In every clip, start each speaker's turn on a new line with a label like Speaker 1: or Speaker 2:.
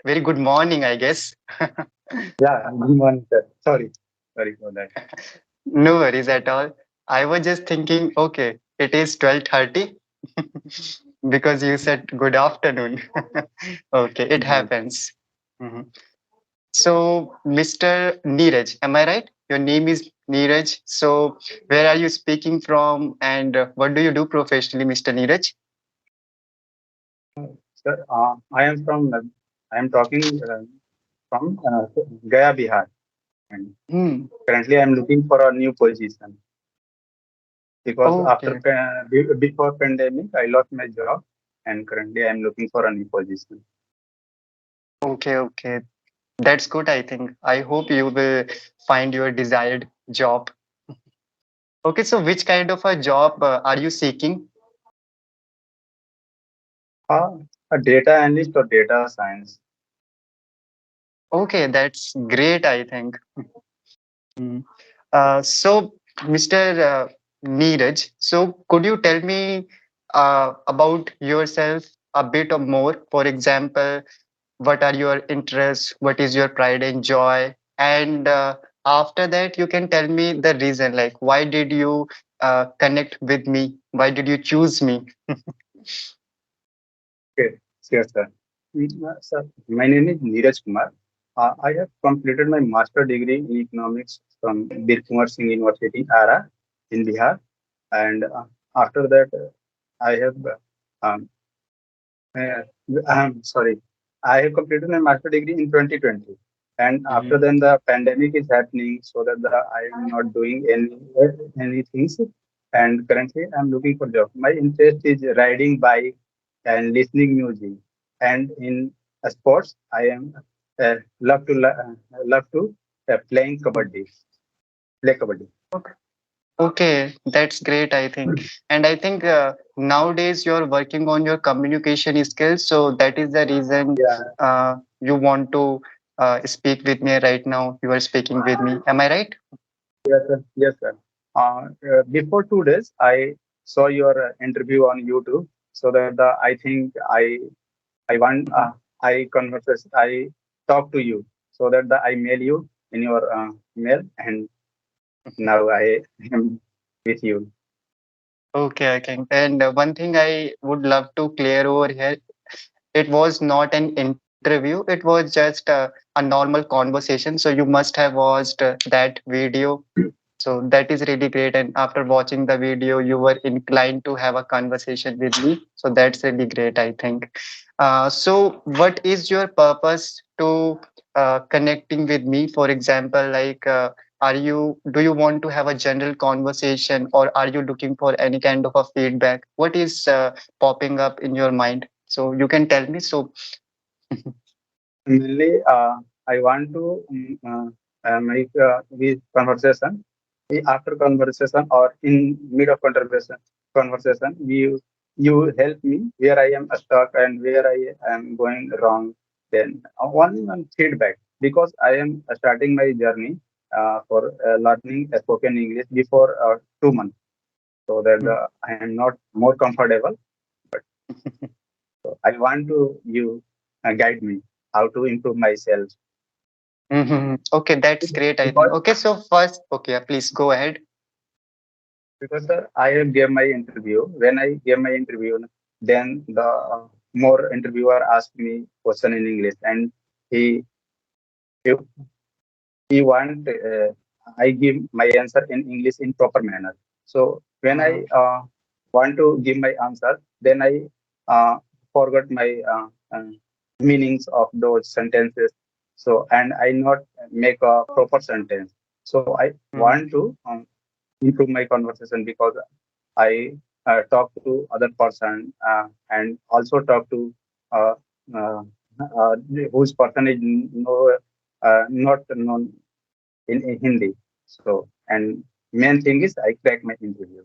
Speaker 1: very good morning, I guess.
Speaker 2: Yeah, good morning, sir. Sorry for that.
Speaker 1: No worries at all. I was just thinking, okay, it is 12:30 because you said good afternoon. Okay, it
Speaker 2: Mhm.
Speaker 1: happens. Mhm. So, Mr. Neeraj, am I right? Your name is Neeraj. So, where are you speaking from and what do you do professionally, Mr. Neeraj?
Speaker 2: Sir, I am talking from Gaya, Bihar, and
Speaker 1: Hmm.
Speaker 2: currently I am looking for a new position because
Speaker 1: Okay,
Speaker 2: before pandemic I lost my job, and currently I am looking for a new position.
Speaker 1: okay. That's good, I think. I hope you will find your desired job. Okay, so which kind of a job are you seeking?
Speaker 2: Uh, a data analyst or data science.
Speaker 1: Okay, that's great, I think. Mm. So, Mr. Neeraj, so could you tell me about yourself a bit or more? For example, what are your interests? What is your pride and joy? And after that, you can tell me the reason, like why did you connect with me? Why did you choose me?
Speaker 2: Okay, sure, sir. Sir, my name is Neeraj Kumar. I have completed my master degree in economics from Bir Kumar Singh University, Ara, in Bihar. And after that, I have, um, uh, sorry, I have completed my master degree in 2020. And after
Speaker 1: Mhm.
Speaker 2: then, the pandemic is happening, so that I am not doing any things. And currently, I'm looking for job. My interest is riding bike and listening music. And in sports, I am love to playing kabaddi, play kabaddi.
Speaker 1: Okay, that's great, I think. And I think nowadays you're working on your communication skills, so that is the reason
Speaker 2: Yeah,
Speaker 1: you want to speak with me right now. You are speaking with me. Am I right?
Speaker 2: yes, sir. Yes, sir. Before 2 days, I saw your interview on YouTube, so that I think I want I talk to you, so that I mail you in your mail, and now I am with you.
Speaker 1: Okay, okay. And one thing I would love to clear over here, it was not an interview, it was just a normal conversation. So you must have watched that video. So that is really great. And after watching the video, you were inclined to have a conversation with me. So that's really great, I think. So, what is your purpose to connecting with me? For example, like, do you want to have a general conversation or are you looking for any kind of a feedback? What is popping up in your mind? So, you can tell me. So,
Speaker 2: Mainly, I want to make this conversation. After conversation or in mid of conversation, you help me where I am stuck and where I am going wrong. Then one feedback, because I am starting my journey for learning spoken English before 2 months, so that I am not more comfortable. So I want to you guide me how to improve myself.
Speaker 1: Okay, that's great, I think.
Speaker 2: Because
Speaker 1: Okay, so first, okay, please go ahead.
Speaker 2: sir, I have gave my interview. When I gave my interview, then the more interviewer asked me question in English, and he he, he want I give my answer in English in proper manner. So when I
Speaker 1: Mhm.
Speaker 2: want to give my answer, then I forgot my meanings of those sentences. So and I not make a proper sentence. So I
Speaker 1: Mhm.
Speaker 2: want to improve my conversation, because I talk to other person and also talk to uh, uh, uh, whose person is not known in Hindi. So and main thing is I crack my interview.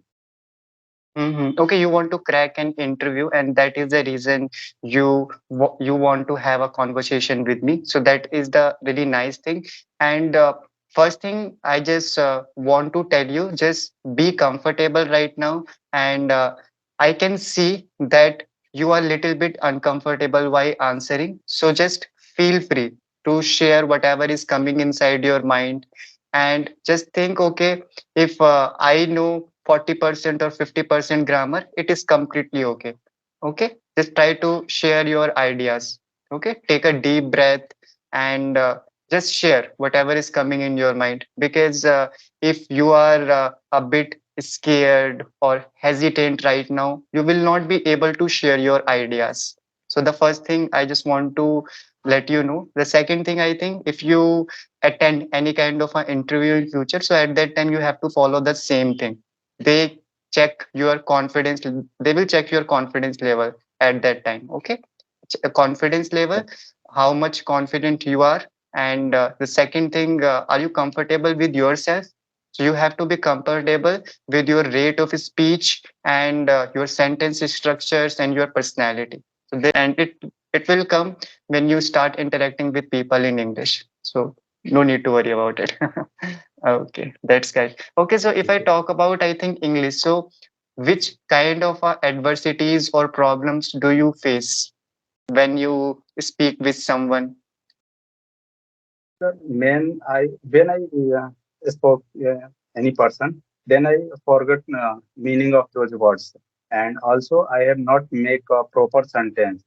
Speaker 1: Okay, you want to crack an interview, and that is the reason you want to have a conversation with me. So that is the really nice thing. And first thing, I just want to tell you, just be comfortable right now, and I can see that. you are little bit uncomfortable while answering, so just feel free to share whatever is coming inside your mind. And just think, okay, if I know 40% or 50% grammar, it is completely okay. Okay, just try to share your ideas. Okay, take a deep breath and just share whatever is coming in your mind, because if you are a bit scared or hesitant right now, you will not be able to share your ideas. So the first thing I just want to let you know. The second thing, I think, if you attend any kind of an interview in future, so at that time you have to follow the same thing. They check your confidence, they will check your confidence level at that time. Okay, confidence level, how much confident you are. And the second thing, are you comfortable with yourself? So you have to be comfortable with your rate of speech and your sentence structures and your personality. So and it will come when you start interacting with people in English. So no need to worry about it. Okay, that's good. Okay, so if I talk about, I think, English, so which kind of adversities or problems do you face when you speak with someone?
Speaker 2: When I spoke any person, then I forgot meaning of those words, and also I have not make a proper sentence.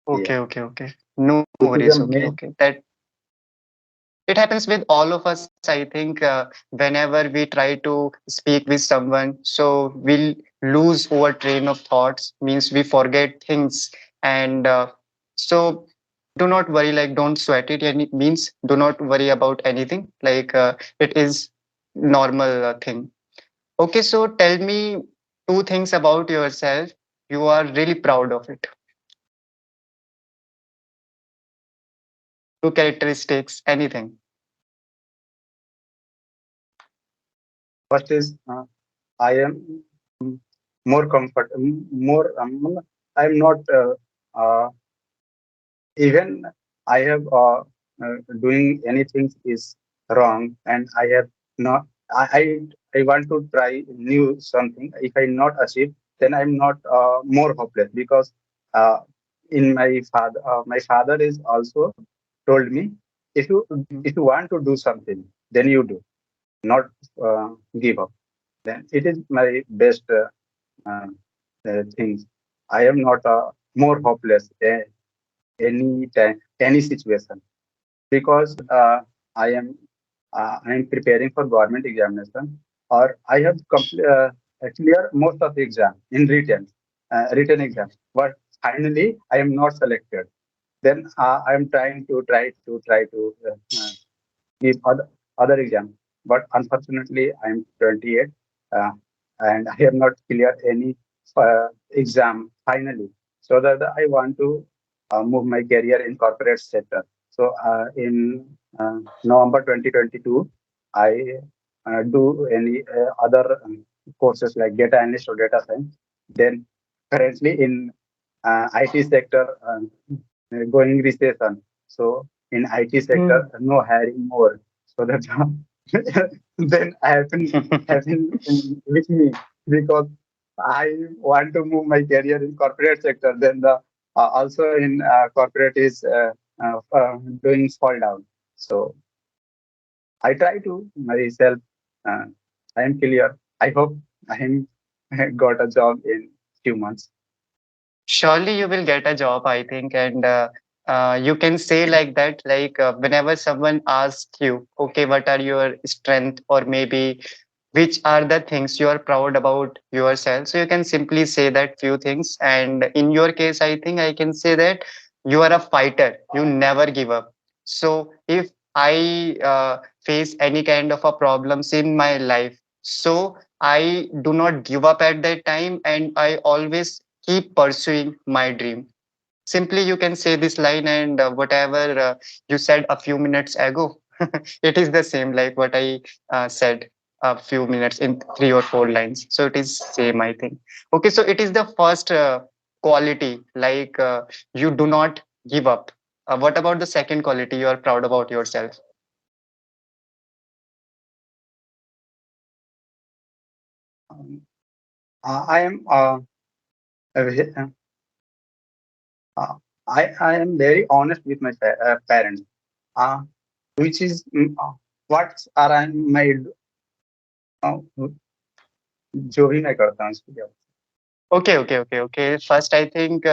Speaker 2: Yeah,
Speaker 1: Okay, okay, okay. No
Speaker 2: this
Speaker 1: worries.
Speaker 2: is a
Speaker 1: Okay, okay.
Speaker 2: main.
Speaker 1: That it happens with all of us, I think. Whenever we try to speak with someone, so we'll lose our train of thoughts, means we forget things. And so do not worry, like don't sweat it. And it means do not worry about anything. Like it is normal thing. Okay, so tell me two things about yourself. You are really proud of it. Two characteristics, anything.
Speaker 2: First is I am mm, more comfort, more. I'm not uh, even I have doing anything is wrong, and I have not. I want to try new something. If I not achieve, then I'm not more hopeless, because uh, in my father is also told me, if you
Speaker 1: Mhm.
Speaker 2: if you want to do something, then you do, not give up. Then it is my best uh, things. I am not more hopeless any time, any situation, because I am preparing for government examination, or I have clear most of the exam in written exam, but finally I am not selected. Then I am trying to give other exam, but unfortunately I am 28, uh, and I have not cleared any exam finally. So that I want to move my career in corporate sector. So in November 2022, I do any other courses like data analyst or data science. Then currently in IT sector, going recession. So in IT sector, no hiring more. So that then happen with me, because I want to move my career in corporate sector. Then the also in corporate is doing fall down. So I try to myself. Uh, I am clear. I hope I am got a job in few months.
Speaker 1: Surely you will get a job, I think, and you can say like that, like whenever someone asks you, okay, what are your strength, or maybe which are the things you are proud about yourself, so you can simply say that few things. And in your case, I think I can say that you are a fighter. You never give up. So if I face any kind of a problems in my life, so I do not give up at that time, and I always keep pursuing my dream. Simply, you can say this line, and whatever you said a few minutes ago, it is the same like what I said a few minutes in three or four lines. So it is same, I think. Okay, so it is the first quality, like you do not give up. What about the second quality you are proud about yourself?
Speaker 2: Um, I am. uh, uh, I am very honest with my parents. Uh, which is what are my uh, जो भी मैं करता हूँ इसके लिए।
Speaker 1: Okay, okay, okay, okay. First, I think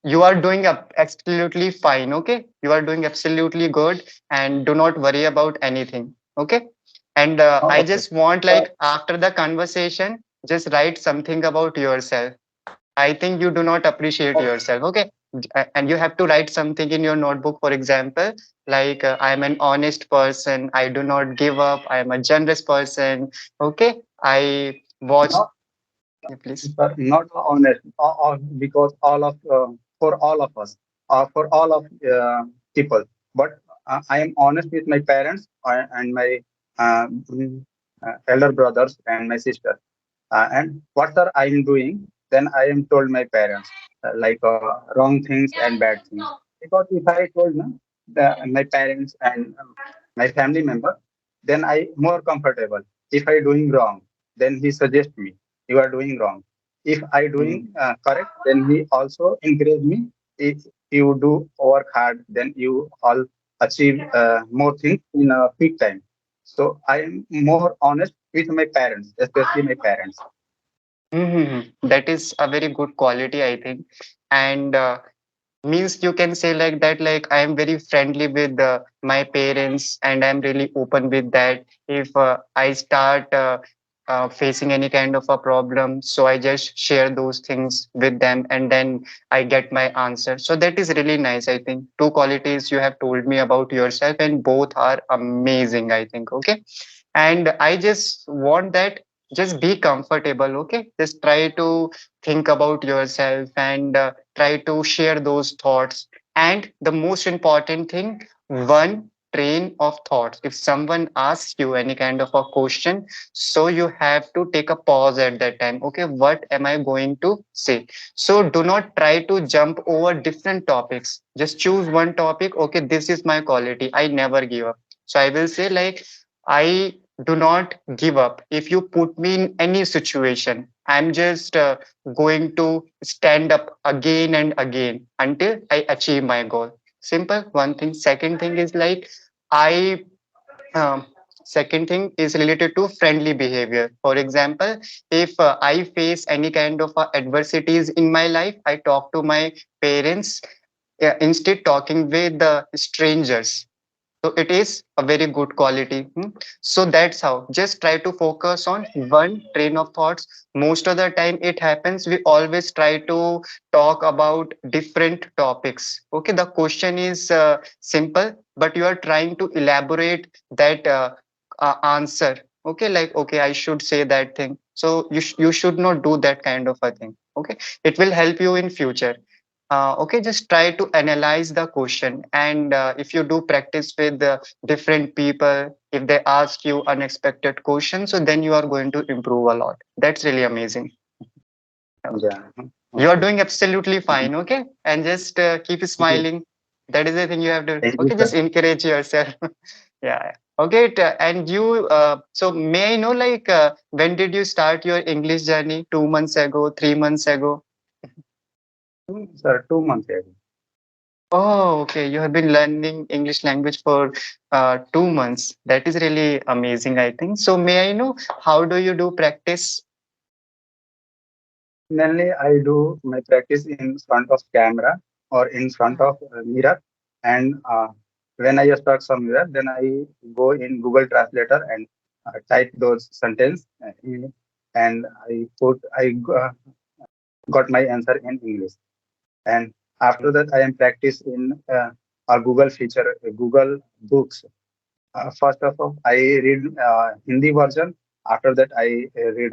Speaker 1: you are doing absolutely fine. Okay, you are doing absolutely good, and do not worry about anything. Okay, and
Speaker 2: Oh,
Speaker 1: I
Speaker 2: okay.
Speaker 1: just want like after the conversation, just write something about yourself. I think you do not appreciate
Speaker 2: Oh,
Speaker 1: yourself. Okay, and you have to write something in your notebook. For example, like I am an honest person. I do not give up. I am a generous person. Okay, I watch.
Speaker 2: not
Speaker 1: Yeah, please.
Speaker 2: sir, not honest, because for all of us, for all of people. But I am honest with my parents and my elder brothers and my sister. And what are I am doing, then I am told my parents like wrong things and bad things. Because if I told my parents and my family member, then I more comfortable. If I doing wrong, then he suggest me, you are doing wrong. If I doing correct, then he also encourage me. If you do work hard, then you all achieve more things in a quick time. So I am more honest with my parents, especially my parents.
Speaker 1: That is a very good quality, I think. And means you can say like that, like I am very friendly with my parents and I'm really open with that. If I start facing any kind of a problem, so I just share those things with them and then I get my answer. So that is really nice, I think. Two qualities you have told me about yourself, and both are amazing, I think. Okay, and I just want that, just be comfortable. Okay, just try to think about yourself and try to share those thoughts. And the most important thing, one train of thoughts. If someone asks you any kind of a question, so you have to take a pause at that time. Okay, what am I going to say? So do not try to jump over different topics. Just choose one topic. Okay, this is my quality, I never give up. So I will say like, I do not give up. If you put me in any situation, I'm just going to stand up again and again until I achieve my goal. Simple, one thing. Second thing is like, I um, second thing is related to friendly behavior. For example, if I face any kind of adversities in my life, I talk to my parents, instead talking with the strangers. So it is a very good quality. So that's how. Just try to focus on one train of thoughts. Most of the time, it happens. We always try to talk about different topics. Okay, the question is simple, but you are trying to elaborate that answer. Okay, like, okay, I should say that thing. So you should not do that kind of a thing. Okay, it will help you in future. Okay, just try to analyze the question. And if you do practice with different people, if they ask you unexpected questions, so then you are going to improve a lot. That's really amazing.
Speaker 2: Yeah.
Speaker 1: You are
Speaker 2: Okay.
Speaker 1: doing absolutely fine. Okay, and just keep
Speaker 2: Thank you.
Speaker 1: smiling. That is the thing you have to.
Speaker 2: Thank you,
Speaker 1: Okay, just
Speaker 2: sir.
Speaker 1: encourage yourself. Yeah. Okay, and you. So may I know, like, when did you start your English journey? 2 months ago, 3 months ago?
Speaker 2: Sir, 2 months ago.
Speaker 1: Oh, okay. You have been learning English language for 2 months. That is really amazing, I think. So, may I know how do you do practice?
Speaker 2: Mainly, I do my practice in front of camera or in front of mirror. And when I start somewhere, then I go in Google Translator and type those sentence and got my answer in English. And after that, I am practice in a Google feature, Google Books. First of all, I read Hindi version. After that, I read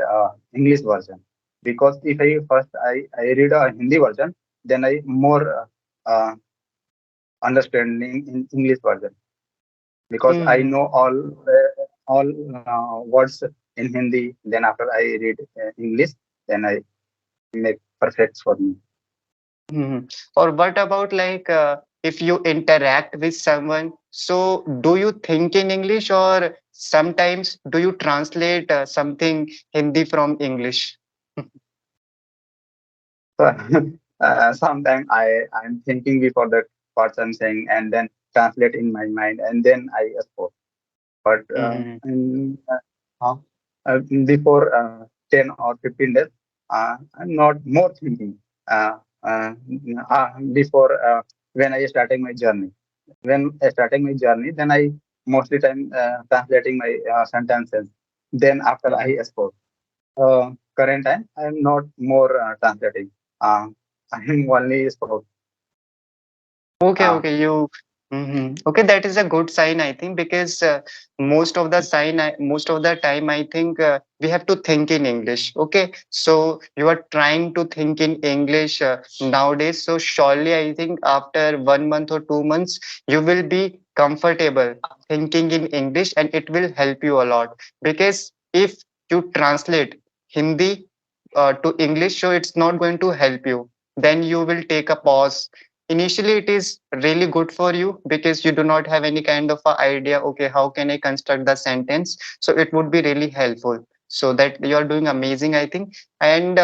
Speaker 2: English version. Because if I read a Hindi version, then I more understanding in English version. Because I
Speaker 1: Hmm.
Speaker 2: know all words in Hindi. Then after I read English, then I make perfect for me.
Speaker 1: Hmm. Or what about like if you interact with someone? So, do you think in English, or sometimes do you translate something Hindi from English?
Speaker 2: So sometimes I'm thinking before that person saying and then translate in my mind and then I spoke. But
Speaker 1: Mm-hmm.
Speaker 2: uh, before 10 or 15 days, I'm not more thinking. Uh, uh, Before when I starting my journey, when I starting my journey, then I mostly time translating my sentences. Then after
Speaker 1: Mm-hmm.
Speaker 2: I spoke. Current time, I'm not more translating. I'm only spoke.
Speaker 1: Okay,
Speaker 2: Uh,
Speaker 1: okay, okay, that is a good sign, I think, because most of the time, I think we have to think in English. Okay, so you are trying to think in English nowadays. So surely, I think after 1 month or 2 months, you will be comfortable thinking in English, and it will help you a lot. Because if you translate Hindi to English, so it's not going to help you. Then you will take a pause. Initially it is really good for you because you do not have any kind of a idea, okay, how can I construct the sentence, so it would be really helpful. So that you are doing amazing, I think. And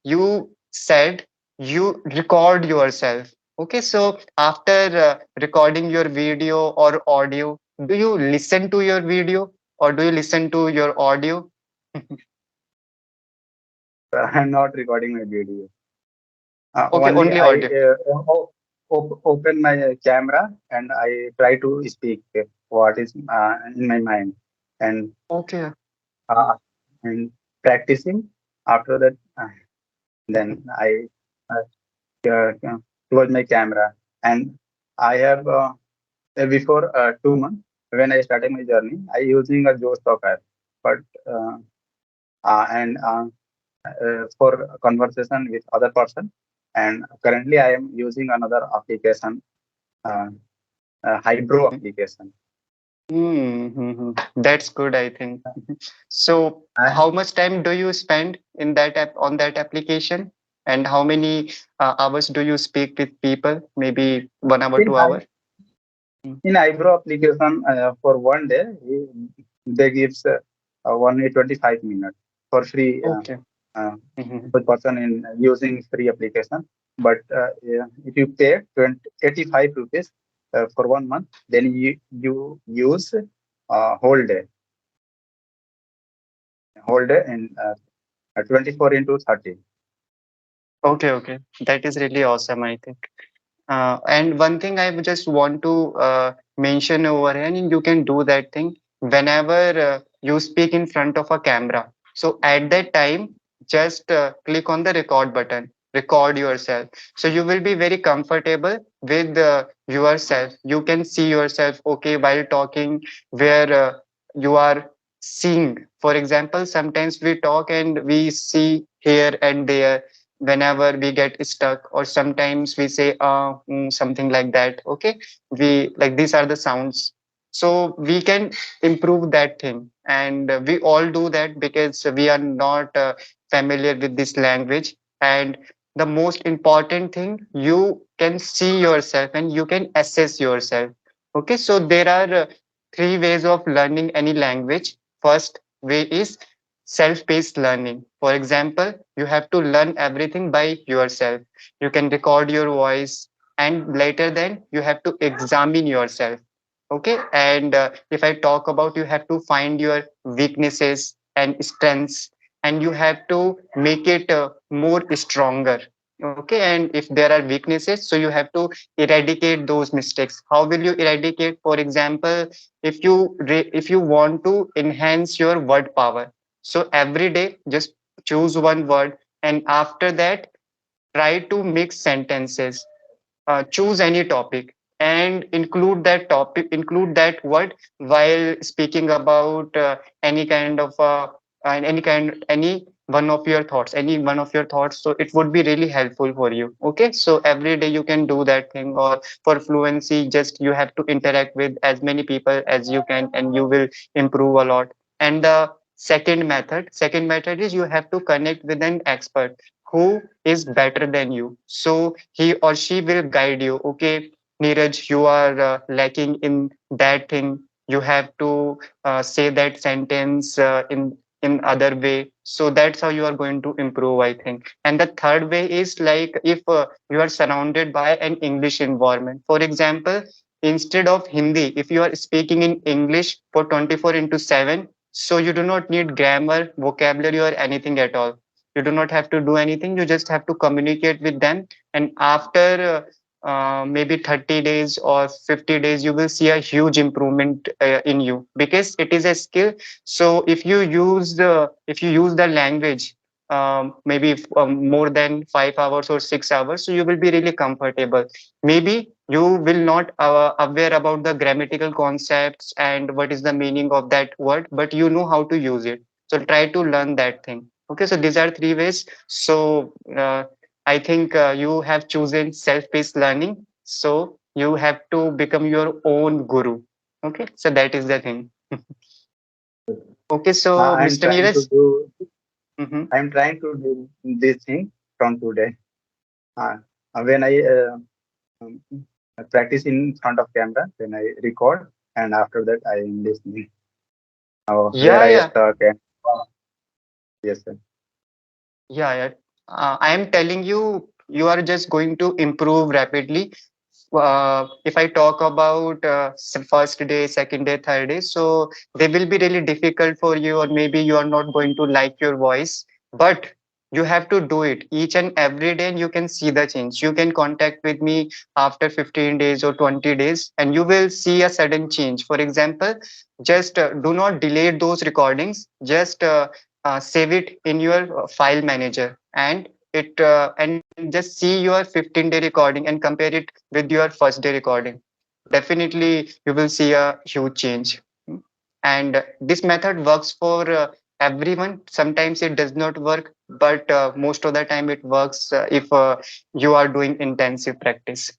Speaker 1: you said you record yourself. Okay, so after recording your video or audio, do you listen to your video or do you listen to your audio?
Speaker 2: I'm not recording my video.
Speaker 1: Okay,
Speaker 2: Only
Speaker 1: only
Speaker 2: I
Speaker 1: audio.
Speaker 2: open my camera and I try to speak what is in my mind and
Speaker 1: Okay.
Speaker 2: uh, and practicing. After that, then I close my camera and I have before 2 months when I started my journey, I using a Joe Stock app, but and for conversation with other person. And currently, I am using another application, uh, Hybro application.
Speaker 1: That's good, I think. So,
Speaker 2: I,
Speaker 1: how much time do you spend in that app on that application, and how many hours do you speak with people? Maybe 1 hour,
Speaker 2: in
Speaker 1: 2 hour. Mm.
Speaker 2: in Hybro application for 1 day, they gives only 25 minutes for free.
Speaker 1: Okay.
Speaker 2: Uh,
Speaker 1: Mhm.
Speaker 2: per person in using free application. But yeah, if you pay 85 rupees for 1 month, then you use whole day in 24 into 30.
Speaker 1: Okay, okay. That is really awesome, I think. And one thing I would just want to mention over here, and you can do that thing whenever you speak in front of a camera. So at that time, just click on the record button, record yourself. So you will be very comfortable with yourself. You can see yourself, okay, while talking, where you are seeing. For example, sometimes we talk and we see here and there whenever we get stuck, or sometimes we say something like that. Okay, we like these are the sounds, so we can improve that thing. And we all do that because we are not familiar with this language. And the most important thing, you can see yourself and you can assess yourself. Okay, so there are three ways of learning any language. First way is self-paced learning. For example, you have to learn everything by yourself. You can record your voice, and later then you have to examine yourself. Okay, and if I talk about, you have to find your weaknesses and strengths, and you have to make it more stronger. Okay, and if there are weaknesses, so you have to eradicate those mistakes. How will you eradicate? For example, if you want to enhance your word power, so every day, just choose one word, and after that, try to mix sentences. Choose any topic and include that word while speaking about any one of your thoughts, so it would be really helpful for you. Okay, so every day you can do that thing. Or for fluency, just you have to interact with as many people as you can, and you will improve a lot. And the second method is, you have to connect with an expert who is better than you. So he or she will guide you. Okay, Neeraj, you are lacking in that thing. You have to say that sentence in other way. So that's how you are going to improve, I think. And the third way is like if you are surrounded by an English environment. For example, instead of Hindi, if you are speaking in English for 24 into 7, so you do not need grammar, vocabulary, or anything at all. You do not have to do anything. You just have to communicate with them. And after maybe 30 days or 50 days, you will see a huge improvement in you because it is a skill. So if you use the language maybe more than 5 hours or 6 hours, so you will be really comfortable. Maybe you will not aware about the grammatical concepts and what is the meaning of that word, but you know how to use it. So try to learn that thing. Okay, so these are three ways. So I think you have chosen self-paced learning. So you have to become your own guru. Okay, so that is the thing. Okay, so
Speaker 2: I'm
Speaker 1: Mr.
Speaker 2: trying to
Speaker 1: Neeraj.
Speaker 2: do.
Speaker 1: Mhm.
Speaker 2: I'm trying to do this thing from today. Uh, when I um, practice in front of camera, then I record, and after that I am listening. Where
Speaker 1: Yeah,
Speaker 2: I
Speaker 1: yeah,
Speaker 2: stuck and yes, sir.
Speaker 1: yeah. I am telling you, you are just going to improve rapidly. If I talk about first day, second day, third day, so they will be really difficult for you, or maybe you are not going to like your voice, but you have to do it each and every day, and you can see the change. You can contact with me after 15 days or 20 days, and you will see a sudden change. For example, just do not delete those recordings. Just save it in your file manager, and just see your 15-day recording and compare it with your first day recording. Definitely you will see a huge change. And this method works for everyone. Sometimes it does not work, but most of the time it works if you are doing intensive practice.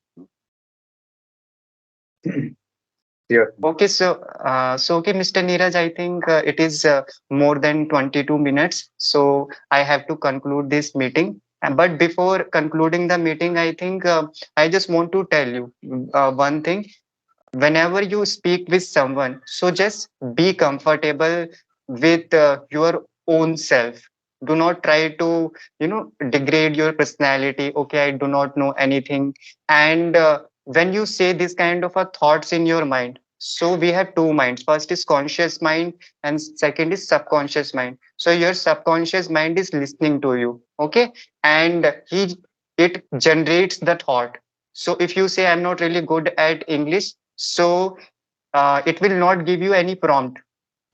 Speaker 2: Sure.
Speaker 1: Okay, okay, Mr. Neeraj, I think it is more than 22 minutes, so I have to conclude this meeting. But before concluding the meeting, I think I just want to tell you one thing. Whenever you speak with someone, so just be comfortable with your own self. Do not try to degrade your personality. Okay, I do not know anything. And when you say this kind of a thoughts in your mind, so we have two minds. First is conscious mind, and second is subconscious mind. So your subconscious mind is listening to you. Okay, and he it generates the thought. So if you say I'm not really good at English, so it will not give you any prompt.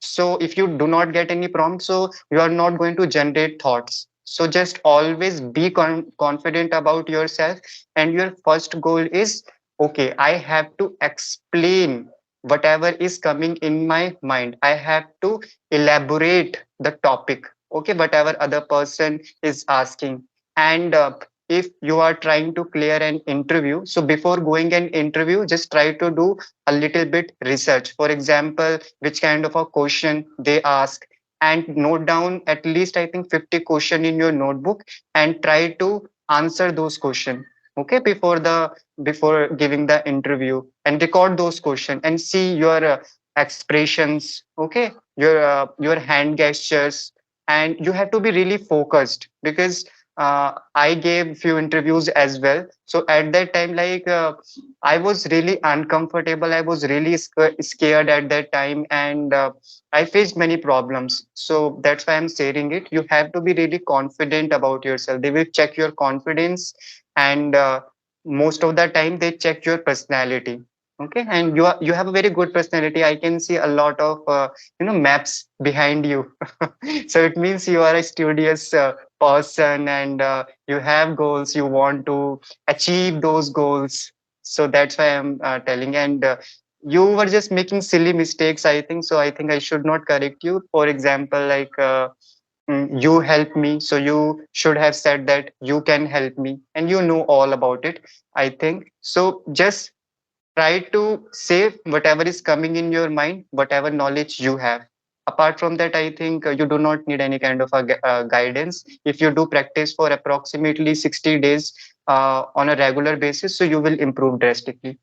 Speaker 1: So if you do not get any prompt, so you are not going to generate thoughts. So just always be confident about yourself, and your first goal is, okay, I have to explain whatever is coming in my mind. I have to elaborate the topic, okay, whatever other person is asking. And if you are trying to clear an interview, so before going an interview, just try to do a little bit research. For example, which kind of a question they ask, and note down at least I think 50 question in your notebook, and try to answer those questions, okay, before giving the interview, and record those questions and see your expressions, okay, your hand gestures. And you have to be really focused because I gave few interviews as well. So at that time, like I was really uncomfortable. I was really scared at that time, and I faced many problems. So that's why I'm sharing it. You have to be really confident about yourself. They will check your confidence, and most of the time they check your personality. Okay, and you have a very good personality. I can see a lot of maps behind you. So it means you are a studious person, and you have goals. You want to achieve those goals. So that's why I'm telling. And you were just making silly mistakes, I think. So I think I should not correct you. For example, like you help me. So you should have said that you can help me, and you know all about it, I think. So just try to say whatever is coming in your mind, whatever knowledge you have. Apart from that, I think you do not need any kind of a guidance. If you do practice for approximately 60 days on a regular basis, so you will improve drastically.